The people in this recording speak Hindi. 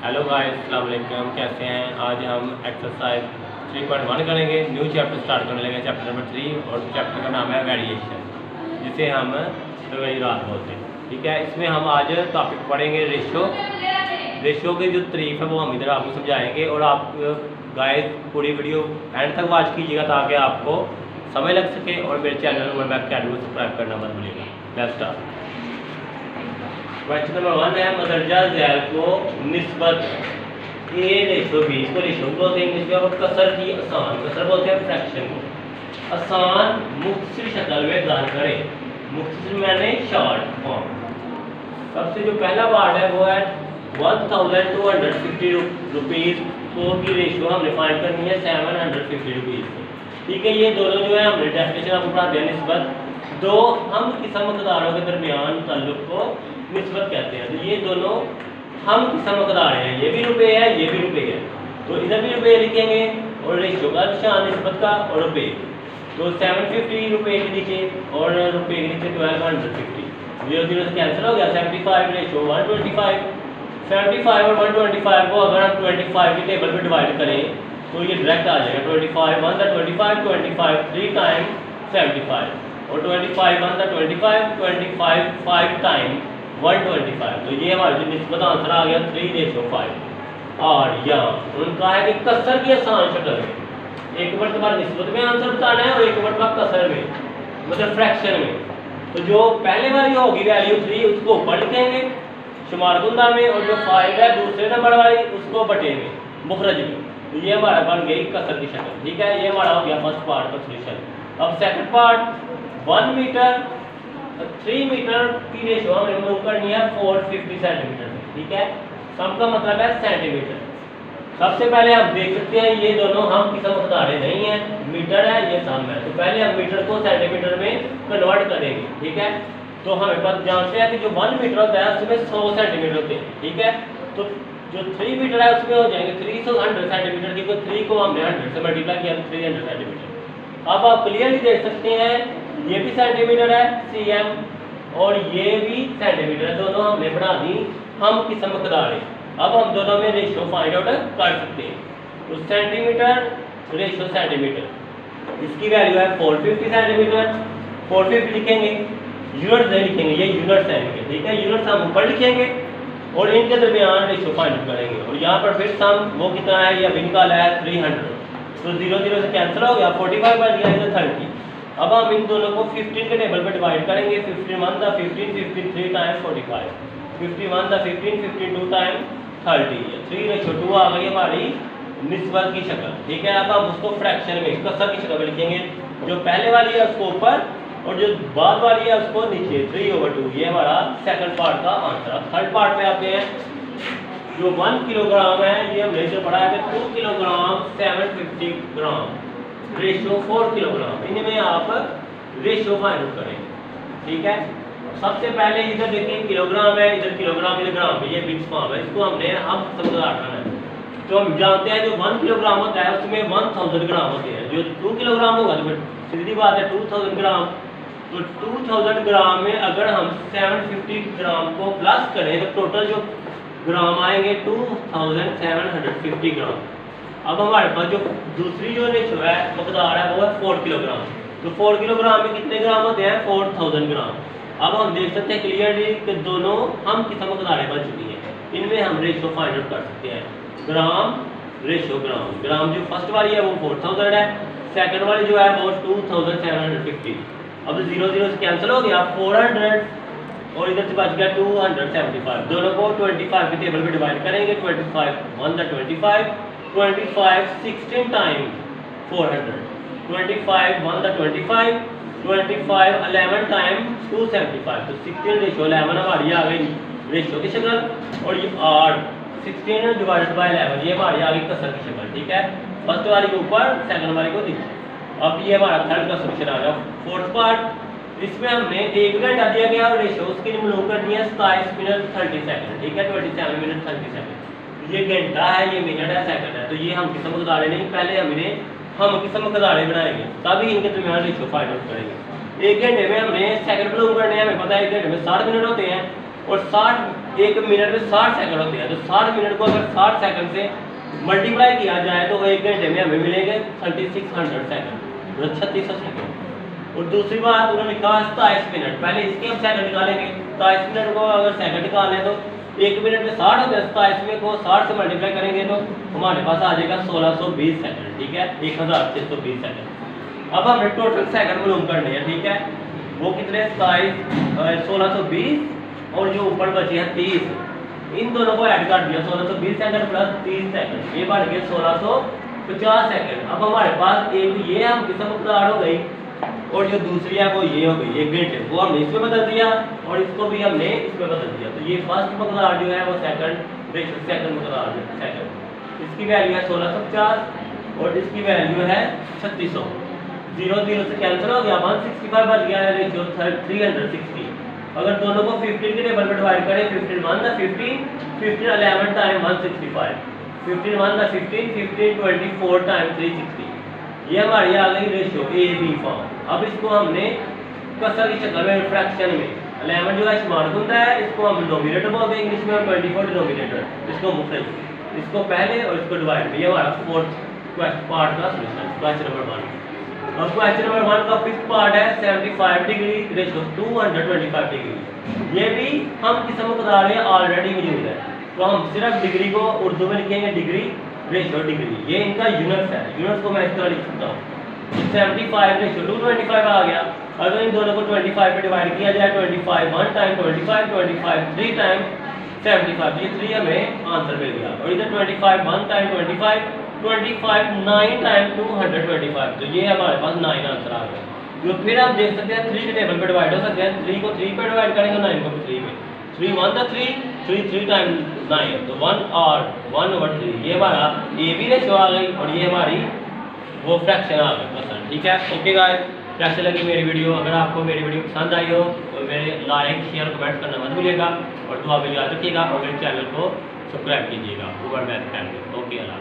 हेलो गाइस, अस्सलाम वालेकुम। कैसे हैं? आज हम एक्सरसाइज 3.1 करेंगे। न्यू चैप्टर स्टार्ट करने लगे, चैप्टर नंबर 3, और चैप्टर का नाम है वेरिएशन, जिसे हम रवैया रात बोलते हैं। ठीक है, इसमें हम आज टॉपिक पढ़ेंगे रेशो की जो तारीफ है वो हम इधर आपको समझाएंगे। और आप गाइस पूरी वीडियो एंड तक वॉच कीजिएगा ताकि आपको समय लग सके। और मेरे चैनल में बैक चैनल को सब्सक्राइब करना मत भूलिएगा। Let's start. क्वेश्चन नंबर 1 है, मदरजा ज़ैल को निस्बत ए रेशो बी, इसको रेशो बोलते हैं इंग्लिश में। और कसर की आसान, कसर बोलते हैं फ्रैक्शन को। आसान मुख्तसर शक्ल में ज़ाहिर करें। मुख्तसर मैंने शॉर्ट फॉर्म। सबसे जो पहला पार्ट है वो है 1250 रुपीज़ को की रेशो हमने फाइंड करनी है 750 रुपीज़। ठीक है, ये दोनों जो है हमने डेफिनेशन आपको पढ़ाते हैं। निस्बत दो हम किस्म मकदारों के दरमियान ताल्लुक को निस्बत कहते हैं। तो ये दोनों हम किस्म मकदार हैं, ये भी रुपए है, ये भी रुपए है। तो इधर भी रुपए लिखेंगे और रेशो का निशान निस्बत का और रुपए। तो 750 रुपए के नीचे और रुपए के नीचे 1250। 0 से कैंसिल हो गया। 75 रेशो 125। 75 और 125 को अगर हम 25 की टेबल में डिवाइड करें तो ये डायरेक्ट आ जाएगा। 25 1 द 25, 25 3 टाइम 75 और 25 1 द 25, 25 5 टाइम 125। तो ये हमारा जो निस्बत आंसर आ गया 3:5। और यहाँ उनका है कि कसर की आसान शक्ल में एक मरतबा निस्बत में आंसर बताना है और एक मरतबा कसर में, मतलब फ्रैक्शन में। तो जो पहले वाली होगी वैल्यू 3 उसको ऊपर लिखेंगे शुमारकुंदा में, और जो 5 है दूसरे नंबर वाली उसको बटे में मुखरज में। तो ये हमारा बन गई कसर की शक्ल। ठीक है, ये हमारा हो गया फर्स्ट पार्ट का सोल्यूशन। अब सेकंड पार्ट 1 मीटर 3 मीटर की रेशो हमें मूव करनी है 450 सेंटीमीटर में। ठीक है, सम का मतलब है सेंटीमीटर। सबसे पहले हम देख सकते हैं ये दोनों हम किस्म मकदारें नहीं है, मीटर है, ये सम है। तो पहले हम मीटर को सेंटीमीटर में कन्वर्ट करेंगे। ठीक है, तो हमें पता जानते हैं कि जो 1 मीटर होता है उसमें 100 सेंटीमीटर होते हैं। ठीक है, तो जो 3 मीटर है उसमें हो जाएंगे 300 सेंटीमीटर, क्योंकि 3 को हमने 100 से मल्टीप्लाई किया तो 300 सेंटीमीटर। अब आप क्लियरली देख सकते हैं ये भी सेंटीमीटर है cm और ये भी सेंटीमीटर है, दोनों हमने बढ़ा दी हम किस्म मकदार है। अब हम दोनों में रेशो फाइंड आउट कर सकते हैं। तो सेंटीमीटर रेशो सेंटीमीटर, इसकी वैल्यू है 450 सेंटीमीटर। 450 लिखेंगे, यूनिट्स नहीं लिखेंगे, ये यूनिट्स है इनके। ठीक है, यूनिट्स हम ऊपर लिखेंगे और इनके दरमियान रेशो फाइंड आउट करेंगे। और यहाँ पर फिर सम वो कितना है ये अभी निकाला है 300। तो 0 से कैंसिल हो गया, 45 बन गया, इधर 30। अब हम इन दोनों को 15 के टेबल पर डिवाइड करेंगे। 15 1 द 15, 15 3 टाइम 45, 51 द 15, 52 टाइम 30। 3:2 आ गई हमारी निस्बत की शक्ल। ठीक है, अब हम उसको फ्रैक्शन में कसर की शक्ल में लिखेंगे। जो पहले वाली है उसको ऊपर और जो बाद वाली है उसको नीचे 3/2। ये हमारा सेकंड पार्ट का आंसर। थर्ड पार्ट में आते हैं। जो 1 किलोग्राम है ये हमने जो पढ़ा है 2 किलोग्राम 750 ग्राम रेशो 4 किलोग्राम। इनमें आप रेशो फाइंड करें। ठीक है, सबसे पहले इधर देखिए किलोग्राम है, इधर किलोग्राम, इधर ग्राम है, ये मिक्स फॉर्म है, इसको हमने हम समझाना है। तो हम जानते हैं जो 1 किलोग्राम होता है उसमें 1000 ग्राम होते हैं। जो 2 किलोग्राम होगा तो फिर सीधी बात है 2000 ग्राम। तो 2000 ग्राम में अगर हम 750 ग्राम को प्लस करें तो टोटल जो ग्राम आएंगे 2750 ग्राम। अब हमारे पास जो दूसरी जो रेशो है मकदार है वो है 4 किलोग्राम। तो 4 किलोग्राम में कितने ग्राम होते हैं 4000 ग्राम। अब हम देख सकते हैं क्लियरली कि दोनों हम किस्म मकदारें बन चुकी हैं। इनमें हम रेशो फाइंड आउट कर सकते हैं। ग्राम रेशो ग्राम, ग्राम जो फर्स्ट वाली है वो 4000 है, सेकंड वाली जो है वो 2750। अब 0 से कैंसिल हो गया, 400 और इधर से बच गया 275। दोनों को 25 की टेबल में डिवाइड करेंगे। 25 1 द 25, 25 16 टाइम 400, 25 1 द 25, 25 11 टाइम 275। तो 16:11 हमारी आ गई रेशो की शक्ल। और ये 8 16 डिवाइडेड बाय 11 ये हमारी आ गई कसर की शक्ल। ठीक है, फर्स्ट वाली को ऊपर सेकंड वाली को नीचे। अब ये हमारा थर्ड का सोल्यूशन आ गया। फोर्थ पार्ट, इसमें हमने 1 घंटा दिया गया और रेशो उसकी मूव करनी है 27 मिनट 30 सेकंड। ठीक है, 27 मिनट 30 सेकंड। ये घंटा है, ये मिनट है, सेकंड है। तो ये हम किस्म मकदारें नहीं, पहले हम किस्म मकदारें बनाएंगे तभी इनके दरमियान रेशो फाइंड आउट करेंगे। 1 घंटे में हमने सेकंड मूव करने हैं, हमें पता है 1 घंटे में 60 मिनट होते हैं और 60 1 मिनट में 60 सेकंड होते हैं, तो 60 मिनट को अगर 60 सेकंड से मल्टीप्लाई किया जाए तो 1 घंटे में हमें मिलेंगे 3600 सेकंड, मतलब 3600 सेकंड। और दूसरी बात उन्होंने कहा 27 मिनट, पहले इसके हम सेकंड निकालेंगे। 27 मिनट को अगर सेकंड निकालें तो 1 मिनट में 60 होते हैं, 27 में को 60 से मल्टीप्लाई करेंगे तो हमारे पास आ जाएगा 1620 सेकंड, ठीक है, 1620 सेकंड। अब हमें टोटल सेकंड मालूम करने हैं, ठीक है, वो कितने 1620 और जो ऊपर बचे हैं 30, इन दोनों को ऐड कर दिया, 1620 सेकंड प्लस 30 सेकंड, ये बढ़ गए 1650 सेकंड। अब हमारे पास एक ये हम किस्म मकदार हो गई और जो दूसरी है वो ये हो गई 1 घंटे, वो हमने इसमें बदल दिया और इसको भी हमने इसमें बदल दिया। तो ये फर्स्ट मकदार जो है वो सेकंड मकदार सेकंड, इसकी वैल्यू है 1650 और इसकी वैल्यू है 3600। 0 0 से कैंसिल हो गया, 165 बच गया है, रेशियो 360। अगर दोनों को 15 के टेबल में डिवाइड करें, 15 1 द 15, 15 11 टाइम 165, 15 1 द 15, 15 24 टाइम 360। ये हमारी आ गई रेशियो ए बी फॉर्म। अब इसको हमने कसर की शक्ल में फ्रैक्शन में 11 जो है स्मॉल होता है, इसको हम डिनोमिनेटर बोलते हैं इंग्लिश में, और 24 डिनोमिनेटर, इसको मुफ्रद, इसको पहले और इसको डिवाइड। ये हमारा फोर्थ पार्ट का सॉल्यूशन, क्वेश्चन नंबर 1। और क्वेश्चन नंबर 1 का फिफ्थ पार्ट है 75 डिग्री रेशियो 225 डिग्री। ये भी हम किस मकदार में ऑलरेडी मौजूद है, तो हम सिर्फ डिग्री को उर्दू में लिखेंगे डिग्री रेशियो डिग्री, ये इनका यूनिट्स है। यूनिट्स को मैं इस तरह लिख सकता हूँ, 75 रेशियो 225 आ गया। अगर इन दोनों को 25 पे डिवाइड किया जाए, 25 1 टाइम 25, 25 3 टाइम 75, ये 3 हमें आंसर मिल गया। और इधर 25 1 टाइम 25, 25 9 टाइम 225, तो ये हमारे पास 9 आंसर आ गया। जो फिर आप देख सकते हैं 3 के टेबल पे डिवाइड हो सकते हैं, 3 को 3 पे डिवाइड करेंगे, 9 को भी 3 पे, 3 1 द 3, 3 टाइम 9, तो 1 और 1/3, ये हमारा ए बी रेशियो आ गई और ये हमारी वो फ्रैक्शन आ गई परसेंट, ठीक है। ओके गाइस, कैसे लगी मेरी वीडियो? अगर आपको मेरी वीडियो पसंद आई हो तो मेरे लाइक शेयर कमेंट करना मत भूलिएगा और दुआ में याद रखिएगा और मेरे चैनल को सब्सक्राइब कीजिएगा ऊबर मैथ फैमिली। ओके, अल्लाह।